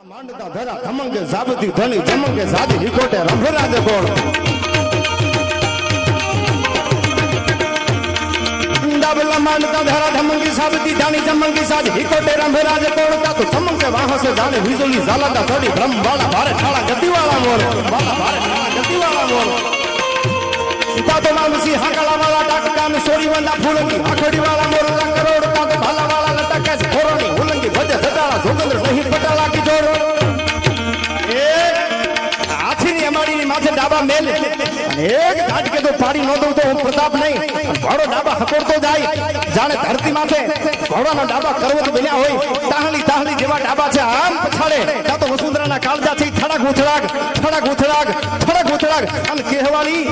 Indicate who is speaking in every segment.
Speaker 1: માંડતા ધરા ધમંગે જાબતી ધણી જમંગે સાદી હિકોટે રંભરાજે કોણ ડાબલા માંડતા ધરા ધમંગે સાબતી ધણી જમંગે સાદી હિકોટે રંભરાજે કોણ તા તો ધમંગે વાહસે જાણે વીજળી ઝાલાતા થોડી બ્રહ્મ વાળા ભારે ઠાળા ગતિવાળા મોર વાળા ભારે ઠાળા ગતિવાળા મોર તા તો નામસી હાકલા વાળા ડાકકા મે સોરી વંદા ફૂલની આખડી વાળા મોર કરોડ તા તો ભાલા વાળા લટકે ખોરોની ઉલંગી ભજે ધટાળા જોગંદર નહીં પટાળા કી જોર માથે ડાબા મેલ એક ગાઢ કે તો પાડી નો દઉં તો હું પ્રતાપ નહીં ઘોડો ડાબા હકોરતો જાય જાણે ધરતી માથે ઘોડાના ડાબા કરવત બન્યા હોય તાહલી તાહલી જેવા ડાબા છે આમ પછાડે તા તો વસુંધરાના કાળજાથી થડક ઉથડાક અને કહેવાલી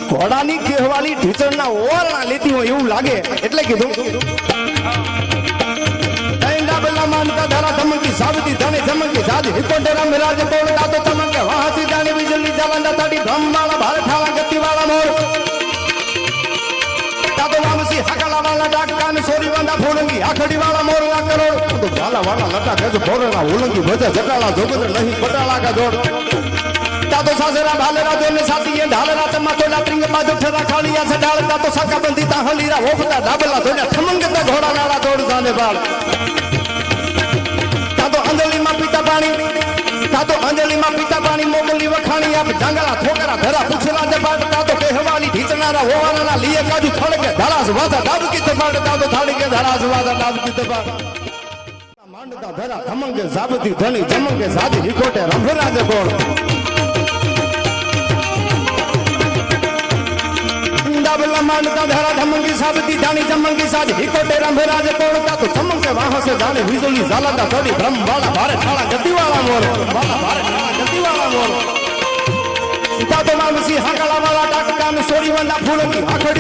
Speaker 1: ઘોડાની કહેવાલી ઢીચણના ઓરણા લેતી હોય એવું લાગે એટલે કીધું માનતા ધારા ધમકી સાબતી ધને જમકી સાજ હિકોટે રંભરાજ કોણ દાતો તમંગે વાહતી જાને વીજળી જાલંદા તાડી બ્રહ્માળા ભારે ઠાળા ગતિવાળા મોર દાતો વામસી હકલા વાળા ડાકકા ને સોરી વાંદા ફૂલંગી આખડી વાળા મોર લા કરોડ તો ભાલા વાળા લટા ગજ ભોરેના ઉલંગી ભજે જટાળા જોગદર નહીં પટાળા કા જોડ દાતો સાસરા ભાલેરા જોને સાતીએ ઢાલરા તમા તો લાત્રિંગ બાજુ ઠરા ખાલિયા છે ડાળ દાતો સાકા બંધી તા હલીરા ઓપતા ડાબલા ધોને થમંગતા ઘોડા નાળા દોડ જાને બાળ અંજલિમાં પીતા પાણી મોગલી વખાણી આપ જંગલા ઠોકરા ધરા પૂછલા જબાટ તાતો કહેવાલી ઢીચનારા હોવાના લીએ કાજુ થળકે ધરાસ વાજા ડાબકી તબાટ તાતો થાળકે ધરાસ વાજા ડાબકી તબાટ માંડતા ધરા ધમંગે જાબતી ધણી જમંગે સાદી હિકોટે રંભરાજે કોણ ડાબલા માંડતા ધરા ધમંગે સાબતી ધણી જમંગે સાદી હિકોટે રંભરાજે કોણ તાતો ધમંગે વાહસે જાણે વીજળી ઝાલાતા થોડી બ્રહ્મ વાળા ભારે ઠાળા ગતિવાળા મોર વાળા ભારે ઠાળા ગતિવાળા મોર તાતો નામસી હાકલા વાળા ડાકકા મે સોરી વંદા ફૂલની આખડી